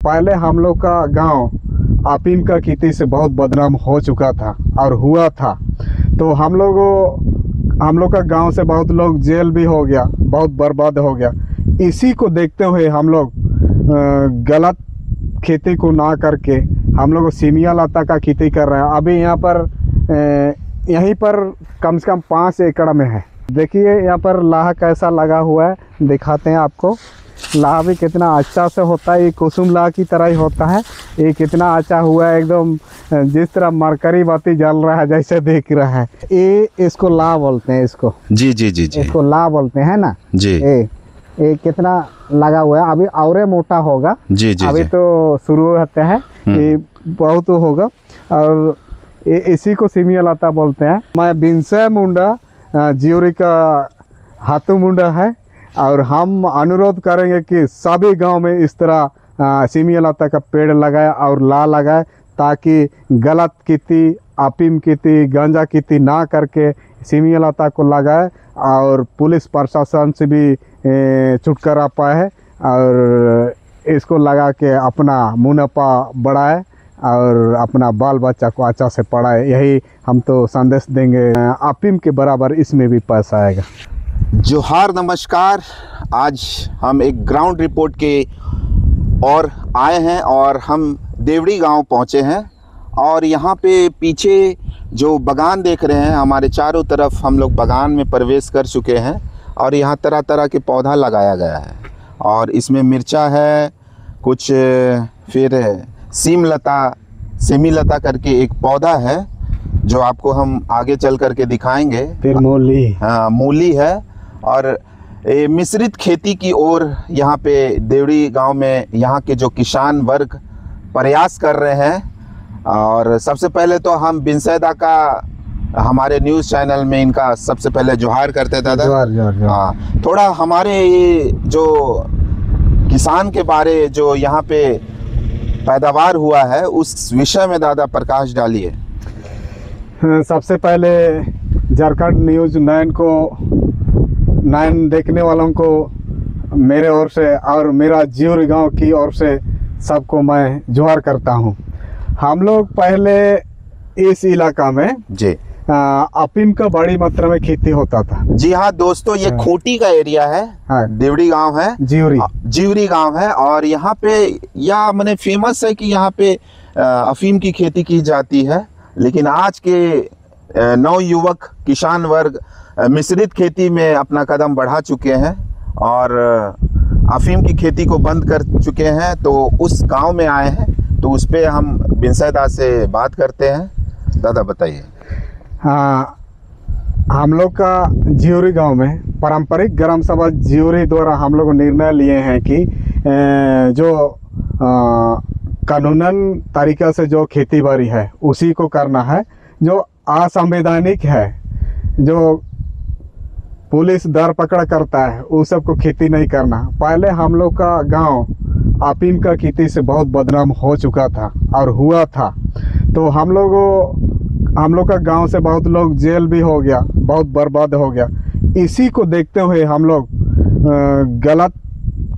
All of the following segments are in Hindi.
पहले हम लोग का गांव अफीम का खेती से बहुत बदनाम हो चुका था और हुआ था। तो हम लोग का गांव से बहुत लोग जेल भी हो गया, बहुत बर्बाद हो गया। इसी को देखते हुए हम लोग गलत खेती को ना करके हम लोग सीमिया लता का खेती कर रहे हैं। अभी यहाँ पर यहीं पर कम से कम 5 एकड़ में है। देखिए यहाँ पर लाह कैसा लगा हुआ है, दिखाते हैं आपको। लाह भी कितना अच्छा से होता है, ये कुसुम लाह की तरह ही होता है। ये कितना अच्छा हुआ है, एकदम जिस तरह मरकरी बाती जल रहा है जैसे दिख रहा है। ये इसको लाह बोलते हैं, इसको जी जी जी जी इसको लाह बोलते हैं ना जी। ये कितना लगा हुआ है, अभी और मोटा होगा जी जी अभी जी। तो शुरू होते हैं, ये बहुत होगा। और इसी को सीमिया लता बोलते हैं। मैं बिनसा मुंडा जियोरी का हाथू मुंडा है और हम अनुरोध करेंगे कि सभी गांव में इस तरह सीमिया लता का पेड़ लगाए और ला लगाए, ताकि गलत खेती, अफीम खेती, गांजा खेती ना करके सीमिया लता को लगाए और पुलिस प्रशासन से भी छुटकारा पाए और इसको लगा के अपना मुनाफा बढ़ाए और अपना बाल बच्चा को अच्छा से पढ़ाए। यही हम तो संदेश देंगे। अफीम के बराबर इसमें भी पैसा आएगा। जोहार, नमस्कार। आज हम एक ग्राउंड रिपोर्ट के और आए हैं और हम देवड़ी गांव पहुंचे हैं और यहाँ पे पीछे जो बागान देख रहे हैं, हमारे चारों तरफ हम लोग बागान में प्रवेश कर चुके हैं और यहाँ तरह तरह के पौधा लगाया गया है। और इसमें मिर्चा है, कुछ फिर सेमी लता करके एक पौधा है जो आपको हम आगे चल करके दिखाएंगे। फिर मूली, हाँ मूली है। और मिश्रित खेती की ओर यहाँ पे देवड़ी गांव में यहाँ के जो किसान वर्ग प्रयास कर रहे हैं। और सबसे पहले तो हम बिनसैदा का हमारे न्यूज़ चैनल में इनका सबसे पहले जोहार करते हैं दादा। जोहार। हाँ, थोड़ा हमारे ये जो किसान के बारे जो यहाँ पे पैदावार हुआ है उस विषय में दादा प्रकाश डालिए। सबसे पहले झारखंड न्यूज़ 9 देखने वालों को मेरे ओर से और मेरा जियोरी गांव की ओर से सबको मैं जोहार करता हूं। हम लोग पहले इस इलाका में जी अफीम का बड़ी मात्रा में खेती होता था। जी हाँ दोस्तों, ये खूंटी का एरिया है। हाँ। देवड़ी गांव है, जियोरी गांव है। और यहाँ पे यह मैंने फेमस है कि यहाँ पे अफीम की खेती की जाती है। लेकिन आज के नवयुवक किसान वर्ग मिश्रित खेती में अपना कदम बढ़ा चुके हैं और अफीम की खेती को बंद कर चुके हैं। तो उस गांव में आए हैं, तो उस पर हम बिनसैदा से बात करते हैं। दादा बताइए। हाँ, हम लोग का जियोरी गांव में पारंपरिक ग्राम सभा जियोरी द्वारा हम लोग निर्णय लिए हैं कि जो कानूनन तरीक़ा से जो खेती बाड़ी है उसी को करना है। जो असंवैधानिक है, जो पुलिस दर पकड़ करता है, उस सब को खेती नहीं करना। पहले हम लोग का गांव अफीम का खेती से बहुत बदनाम हो चुका था और हुआ था। तो हम लोग का गांव से बहुत लोग जेल भी हो गया, बहुत बर्बाद हो गया। इसी को देखते हुए हम लोग गलत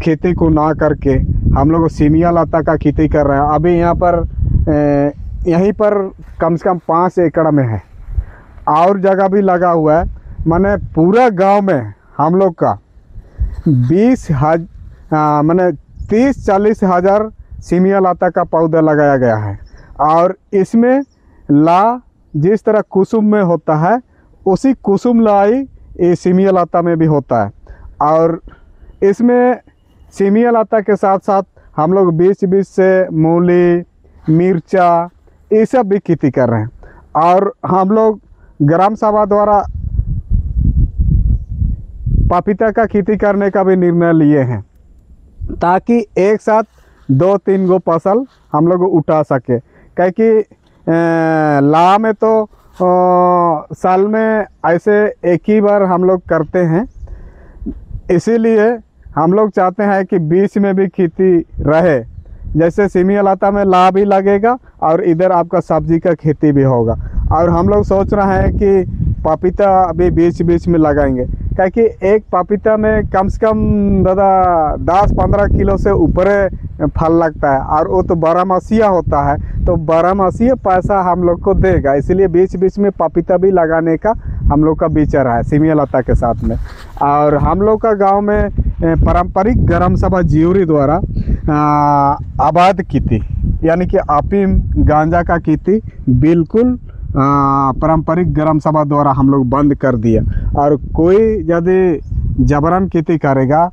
खेती को ना करके हम लोग सीमिया लता का खेती कर रहे हैं। अभी यहाँ पर यहीं पर कम से कम 5 एकड़ में है और जगह भी लगा हुआ है। माने पूरा गांव में हम लोग का 30-40 हज़ार सीमिया लता का पौधा लगाया गया है। और इसमें ला जिस तरह कुसुम में होता है, उसी कुसुम लाई ये सीमिया लता में भी होता है। और इसमें सीमिया लता के साथ साथ हम लोग बीच से मूली, मिर्चा ये सब भी खेती कर रहे हैं। और हम लोग ग्राम सभा द्वारा पपीता का खेती करने का भी निर्णय लिए हैं, ताकि एक साथ 2-3 गो फसल हम लोग उठा सके। क्योंकि ला में तो साल में ऐसे एक ही बार हम लोग करते हैं, इसीलिए हम लोग चाहते हैं कि बीच में भी खेती रहे। जैसे सीमिया लता में ला भी लगेगा और इधर आपका सब्जी का खेती भी होगा। और हम लोग सोच रहे हैं कि पपीता अभी बीच बीच में लगाएंगे, क्या कि एक पपीता में कम से कम दादा 10-15 किलो से ऊपर फल लगता है, और वो तो बारहमासिया होता है, तो बारहमासिया पैसा हम लोग को देगा। इसलिए बीच बीच में पपीता भी लगाने का हम लोग का विचार है सीमिया लता के साथ में। और हम लोग का गांव में पारंपरिक ग्राम सभा जियोरी द्वारा आबाद खेती, यानी कि अफीम गांजा का खेती बिल्कुल पारंपरिक ग्राम सभा द्वारा हम लोग बंद कर दिया। और कोई यदि जबरन खेती करेगा,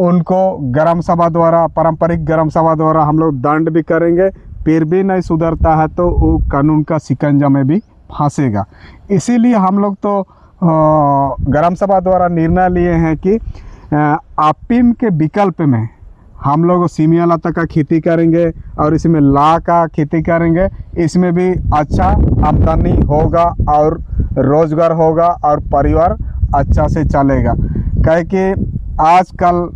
उनको ग्राम सभा द्वारा, पारंपरिक ग्राम सभा द्वारा हम लोग दंड भी करेंगे, फिर भी नहीं सुधरता है तो वो कानून का शिकंजा में भी फंसेगा। इसीलिए हम लोग तो ग्राम सभा द्वारा निर्णय लिए हैं कि अफीम के विकल्प में हम लोग सीमिया लता का खेती करेंगे और इसमें ला का खेती करेंगे। इसमें भी अच्छा आमदनी होगा और रोजगार होगा और परिवार अच्छा से चलेगा। कहे कि आजकल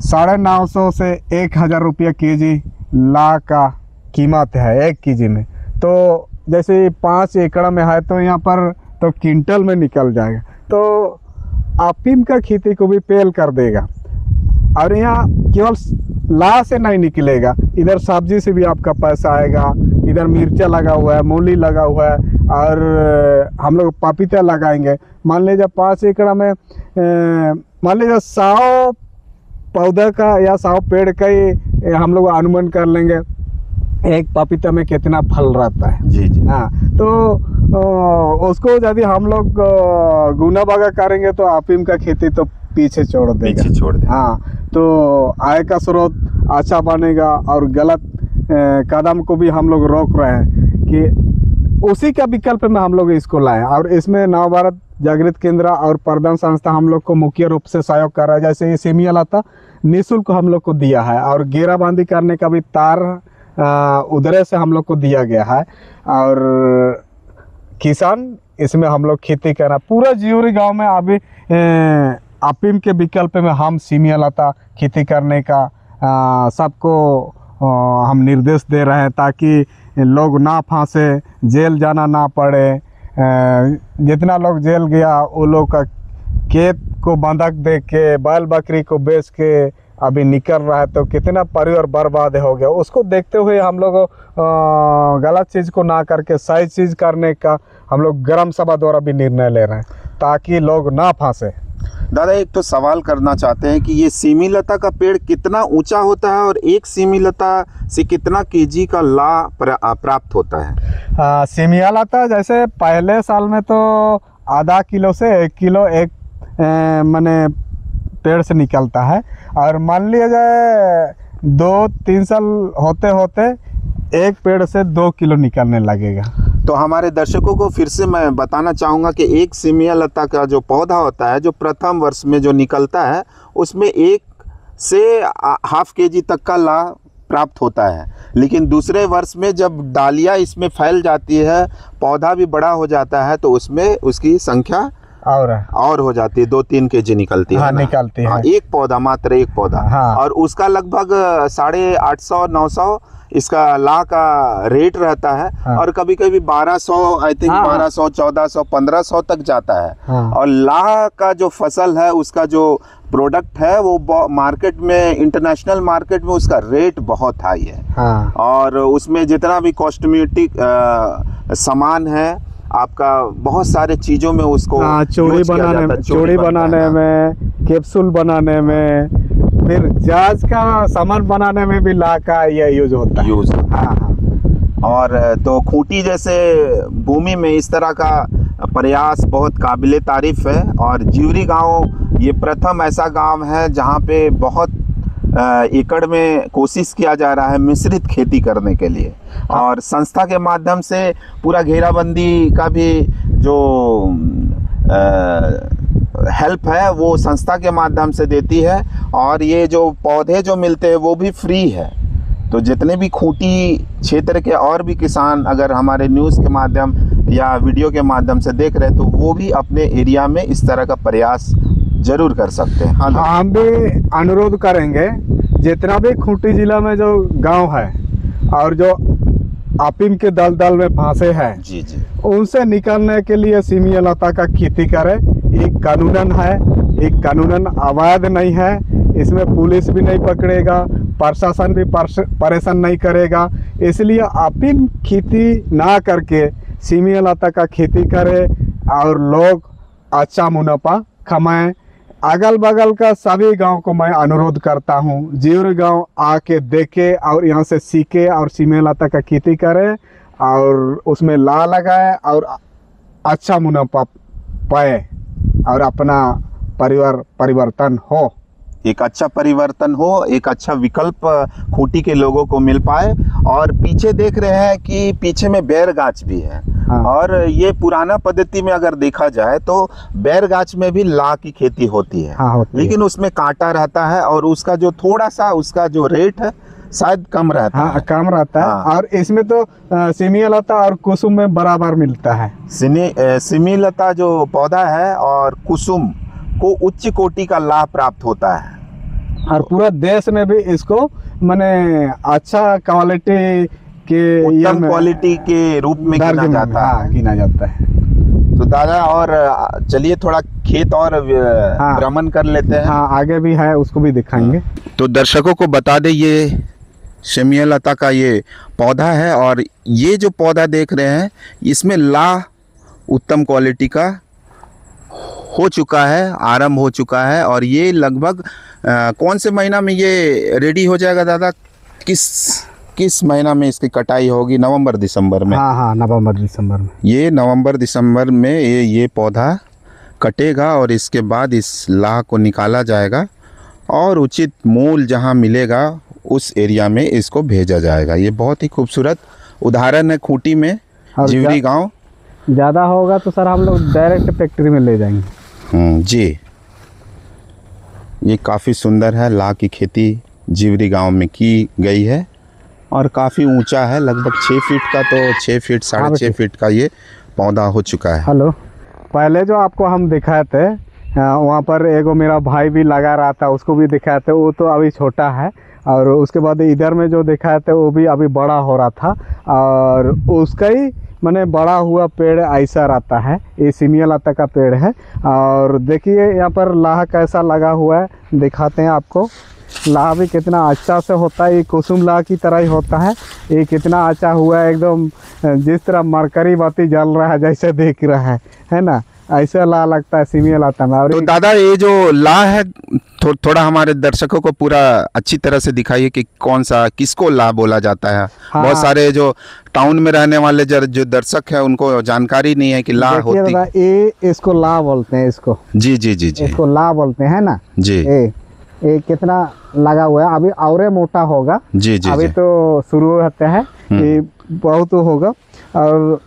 950 से 1000 रुपये केजी ला का कीमत है 1 केजी में। तो जैसे 5 एकड़ में है तो यहाँ पर तो क्विंटल में निकल जाएगा, तो अफीम का खेती को भी पेल कर देगा। और यहाँ केवल ला से नहीं निकलेगा, इधर सब्जी से भी आपका पैसा आएगा, इधर मिर्चा लगा हुआ है, मूली लगा हुआ है, और हम लोग पपीता लगाएंगे। मान लीजिए 5 एकड़ में मान लीजिए 100 पौधा का या 100 पेड़ का ही हम लोग अनुमान कर लेंगे एक पपीता में कितना फल रहता है। जी जी। हाँ, तो उसको यदि हम लोग गुना बागा करेंगे तो अफीम का खेती तो पीछे छोड़ देगा। हाँ, तो आय का स्रोत अच्छा बनेगा और गलत कदम को भी हम लोग रोक रहे हैं कि उसी का विकल्प में हम लोग इसको लाएं। और इसमें नवभारत जागृत केंद्र और प्रदान संस्था हम लोग को मुख्य रूप से सहयोग कर रहा है। जैसे ये सीमिया लता निःशुल्क हम लोग को दिया है, और घेराबंदी करने का भी तार उधर से हम लोग को दिया गया है, और किसान इसमें हम लोग खेती कर रहा है। पूरा जियोरी गांव में अभी अफीम के विकल्प में हम सीमिया लता खेती करने का सबको हम निर्देश दे रहे हैं, ताकि लोग ना फंसे, जेल जाना ना पड़े। जितना लोग जेल गया वो लोग का खेत को बंधक दे के, बैल बकरी को बेच के अभी निकल रहा है, तो कितना परिवार बर्बाद हो गया। उसको देखते हुए हम लोग गलत चीज़ को ना करके सही चीज़ करने का हम लोग ग्राम सभा द्वारा भी निर्णय ले रहे हैं, ताकि लोग ना फंसे। दादा, एक तो सवाल करना चाहते हैं कि ये सीमी लता का पेड़ कितना ऊंचा होता है, और एक सीमी लता से कितना केजी का ला प्राप्त होता है? सीमिया लता जैसे पहले साल में तो आधा किलो से 1 किलो एक माने पेड़ से निकलता है, और मान लिया जाए 2-3 साल होते होते एक पेड़ से 2 किलो निकलने लगेगा। तो हमारे दर्शकों को फिर से मैं बताना चाहूँगा कि एक सीमिया लता का जो पौधा होता है, जो प्रथम वर्ष में जो निकलता है, उसमें 1 से ½ केजी तक का ला प्राप्त होता है। लेकिन दूसरे वर्ष में जब डालियाँ इसमें फैल जाती है, पौधा भी बड़ा हो जाता है, तो उसमें उसकी संख्या और हो जाती है, 2-3 केजी निकलती है। हाँ, निकलती है। एक पौधा, मात्र एक पौधा। हाँ। और उसका लगभग 850-900 इसका ला का रेट रहता है। हाँ। और कभी कभी 1200, आई थिंक 1200, 1400, 1500 तक जाता है। हाँ। और ला का जो फसल है, उसका जो प्रोडक्ट है, वो मार्केट में, इंटरनेशनल मार्केट में उसका रेट बहुत हाई है। हाँ। और उसमें जितना भी कॉस्मेटिक सामान है, आपका बहुत सारे चीज़ों में उसको चूड़ी बनाने में, कैप्सूल बनाने में, फिर जाज का सामान बनाने में भी ला का ये यूज होता है। हाँ। और तो खूंटी जैसे भूमि में इस तरह का प्रयास बहुत काबिले तारीफ है। और जियोरी गांव ये प्रथम ऐसा गांव है जहां पे बहुत एकड़ में कोशिश किया जा रहा है मिश्रित खेती करने के लिए। और संस्था के माध्यम से पूरा घेराबंदी का भी जो हेल्प है वो संस्था के माध्यम से देती है। और ये जो पौधे जो मिलते हैं वो भी फ्री है। तो जितने भी खूंटी क्षेत्र के और भी किसान अगर हमारे न्यूज़ के माध्यम या वीडियो के माध्यम से देख रहे हैं, तो वो भी अपने एरिया में इस तरह का प्रयास जरूर कर सकते हैं। हाँ, हम भी अनुरोध करेंगे, जितना भी खूंटी जिला में जो गांव है और जो अफीम के दलदल में फंसे हैं, जी जी, उनसे निकलने के लिए सीमिया लता का खेती करें। एक कानूनन है, एक कानूनन अवैध नहीं है, इसमें पुलिस भी नहीं पकड़ेगा, प्रशासन भी परेशान नहीं करेगा। इसलिए अफीम खेती ना करके सीमिया लता का खेती करें और लोग अच्छा मुनाफा कमाएं। अगल बगल का सभी गांव को मैं अनुरोध करता हूं, जिउरी गांव आके देखे और यहाँ से सीखे और सीमिया लता का खेती करें और उसमें ला लगाए और अच्छा मुनाफा पाए और अपना परिवर्तन हो, एक अच्छा परिवर्तन हो, एक अच्छा विकल्प खूंटी के लोगों को मिल पाए। और पीछे देख रहे हैं कि पीछे में बैर गाछ भी है। हाँ। और ये पुराना पद्धति में अगर देखा जाए तो बैर गाछ में भी ला की खेती होती है। हाँ, होती लेकिन उसमें कांटा रहता है और उसका जो थोड़ा सा उसका जो रेट है शायद कम रहता हाँ, है। कम रहता है। हाँ। और इसमें तो सीमिया लता और कुसुम में बराबर मिलता है। सीमी लता जो पौधा है और कुसुम को उच्च कोटि का लाभ प्राप्त होता है और पूरा देश में भी इसको माने अच्छा क्वालिटी के उत्तम क्वालिटी के रूप में गिना जाता है। हाँ, गिना जाता है। तो दादा और चलिए थोड़ा खेत और हाँ, भ्रमण कर लेते हैं। हाँ, आगे भी है, उसको भी दिखाएंगे। तो दर्शकों को बता दें, ये सीमिया लता का ये पौधा है और ये जो पौधा देख रहे हैं इसमें ला उत्तम क्वालिटी का हो चुका है, आरंभ हो चुका है। और ये लगभग कौन से महीना में ये रेडी हो जाएगा दादा? किस महीना में इसकी कटाई होगी? नवंबर दिसंबर में? हाँ हाँ, नवंबर दिसंबर में। ये नवंबर दिसंबर में ये पौधा कटेगा और इसके बाद इस लाह को निकाला जाएगा और उचित मूल्य जहाँ मिलेगा उस एरिया में इसको भेजा जाएगा। ये बहुत ही खूबसूरत उदाहरण है खूंटी में, जिवरी गांव। ज़्यादा होगा तो सर हम लोग डायरेक्ट फैक्ट्री में ले जाएंगे। जी, ये काफ़ी सुंदर है। ला की खेती जिवरी गांव में की गई है और काफ़ी ऊंचा है, लगभग 6 फीट का, तो 6 फीट 6.5 फीट का ये पौधा हो चुका है। हेलो, पहले जो आपको हम दिखाए थे वहाँ पर एगो मेरा भाई भी लगा रहा था, उसको भी दिखाए थे, वो तो अभी छोटा है। और उसके बाद इधर में जो दिखाए थे वो भी अभी बड़ा हो रहा था और उसका ही मैंने बड़ा हुआ पेड़ ऐसा रहता है। ये सीमिया लता का पेड़ है और देखिए यहाँ पर लाह कैसा लगा हुआ है, दिखाते हैं आपको। लाह भी कितना अच्छा से होता है, ये कुसुम लाह की तरह ही होता है। ये कितना अच्छा हुआ है, एकदम जिस तरह मरकरी बाती जल रहा है जैसे देख रहा है ना, ऐसा लाह लगता है सीमिया लता में। और तो दादा ये जो लाह है थोड़ा हमारे दर्शकों को पूरा अच्छी तरह से दिखाइए कि कौन सा, किसको लाह बोला जाता है। हाँ। बहुत सारे जो टाउन में रहने वाले जो दर्शक है उनको जानकारी नहीं है कि लाह होती है। ये इसको लाह बोलते हैं, इसको। जी जी जी जी, इसको लाह बोलते हैं ना जी। ये कितना लगा हुआ है, अभी और मोटा होगा। जी जी, अभी जी। तो शुरू होता है, ये बहुत होगा और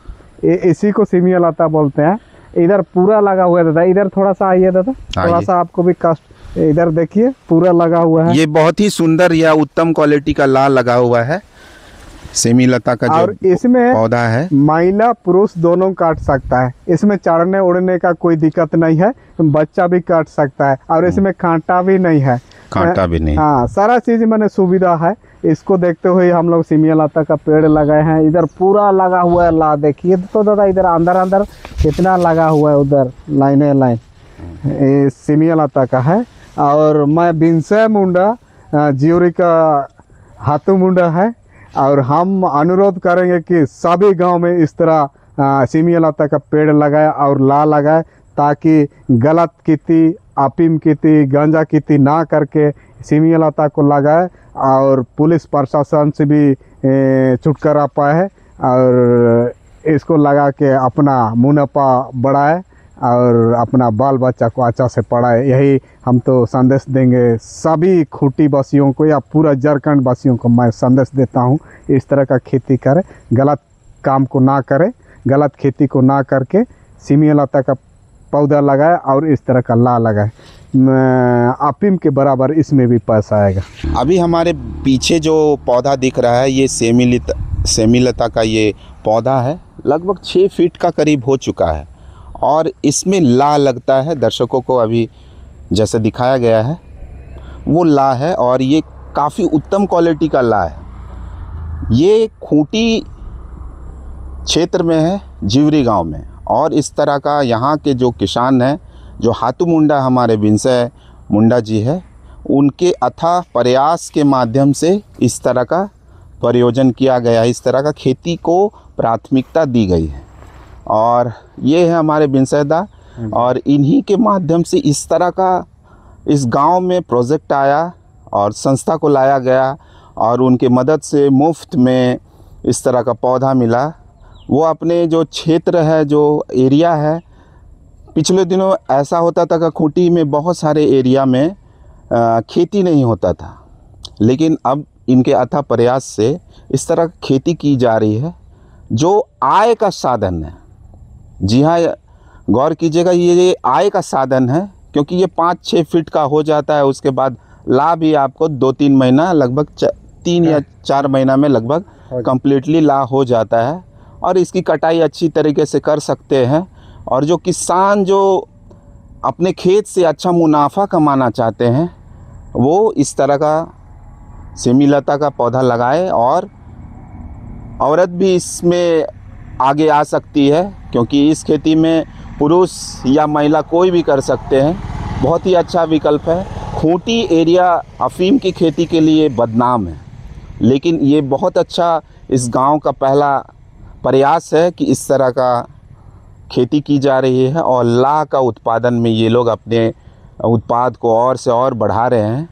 इसी को सीमिया लता बोलते हैं। इधर पूरा लगा हुआ है दादा, इधर थोड़ा सा आइए दादा, थोड़ा सा आपको भी कष्ट, इधर देखिए पूरा लगा हुआ है। ये बहुत ही सुंदर या उत्तम क्वालिटी का लाह लगा हुआ है सीमी लता का और जो इसमें पौधा है, महिला पुरुष दोनों काट सकता है। इसमें चढ़ने उड़ने का कोई दिक्कत नहीं है, बच्चा भी काट सकता है और इसमें कांटा भी नहीं है। कांटा भी नहीं। हाँ, सारा चीज मैंने सुविधा है। इसको देखते हुए हम लोग सीमिया लता का पेड़ लगाए हैं। इधर पूरा लगा हुआ है ला, देखिए तो दादा, इधर अंदर अंदर कितना लगा हुआ है, उधर लाइने लाइन ये सीमिया लता का है। और मैं बिनसे मुंडा जियोरी का हाथू मुंडा है और हम अनुरोध करेंगे कि सभी गांव में इस तरह सीमिया लता का पेड़ लगाए और ला लगाए, ताकि गलत खेती, अफीम खेती, गांजा खेती ना करके सीमिया लता को लगाए और पुलिस प्रशासन से भी छुटकारा पाए और इसको लगा के अपना मुनाफा बढ़ाए और अपना बाल बच्चा को अच्छा से पढ़ाए। यही हम तो संदेश देंगे सभी खूंटी वासियों को या पूरा झारखंड वासियों को मैं संदेश देता हूँ, इस तरह का खेती करें, गलत काम को ना करें, गलत खेती को ना करके सीमिया लता का पौधा लगाए और इस तरह का ला लगाए। अफीम के बराबर इसमें भी पैसा आएगा। अभी हमारे पीछे जो पौधा दिख रहा है ये सीमी लता का ये पौधा है, लगभग 6 फीट का करीब हो चुका है और इसमें ला लगता है। दर्शकों को अभी जैसे दिखाया गया है वो ला है और ये काफ़ी उत्तम क्वालिटी का ला है। ये खूंटी क्षेत्र में है, जिवरी गांव में। और इस तरह का यहाँ के जो किसान हैं, जो हाथू मुंडा हमारे विनय मुंडा जी है, उनके अथाह प्रयास के माध्यम से इस तरह का प्रयोजन किया गया है, इस तरह का खेती को प्राथमिकता दी गई है। और ये है हमारे विनयदा, और इन्हीं के माध्यम से इस तरह का इस गांव में प्रोजेक्ट आया और संस्था को लाया गया, और उनके मदद से मुफ्त में इस तरह का पौधा मिला। वो अपने जो क्षेत्र है, जो एरिया है, पिछले दिनों ऐसा होता था कि खूंटी में बहुत सारे एरिया में खेती नहीं होता था, लेकिन अब इनके अथाह प्रयास से इस तरह खेती की जा रही है जो आय का साधन है। जी हाँ, गौर कीजिएगा, ये आय का साधन है, क्योंकि ये 5-6 फीट का हो जाता है। उसके बाद लाभ भी आपको 2-3 महीना, लगभग 3 या 4 महीना में लगभग कम्प्लीटली लाभ हो जाता है, और इसकी कटाई अच्छी तरीके से कर सकते हैं। और जो किसान जो अपने खेत से अच्छा मुनाफा कमाना चाहते हैं, वो इस तरह का सेमीलता का पौधा लगाए, और औरत भी इसमें आगे आ सकती है, क्योंकि इस खेती में पुरुष या महिला कोई भी कर सकते हैं। बहुत ही अच्छा विकल्प है। खूंटी एरिया अफीम की खेती के लिए बदनाम है, लेकिन ये बहुत अच्छा इस गांव का पहला प्रयास है कि इस तरह का खेती की जा रही है, और लाह का उत्पादन में ये लोग अपने उत्पाद को और से और बढ़ा रहे हैं।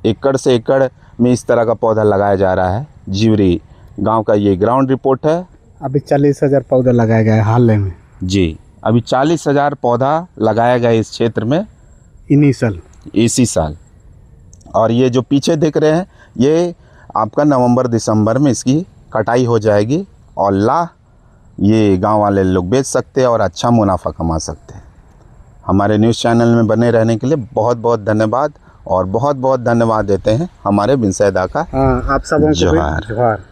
एकड़ से एकड़ में इस तरह का पौधा लगाया जा रहा है। जिवरी गांव का ये ग्राउंड रिपोर्ट है। अभी 40,000 पौधा लगाया गया है हाल में। जी, अभी 40,000 पौधा लगाया गया इस क्षेत्र में इसी साल। और ये जो पीछे दिख रहे हैं, ये आपका नवंबर-दिसंबर में इसकी कटाई हो जाएगी, और लाह ये गांव वाले लोग बेच सकते हैं और अच्छा मुनाफा कमा सकते हैं। हमारे न्यूज़ चैनल में बने रहने के लिए बहुत बहुत धन्यवाद, और बहुत बहुत धन्यवाद देते हैं हमारे विनयदा का। हाँ, आप सबों को जोहार। जोहार।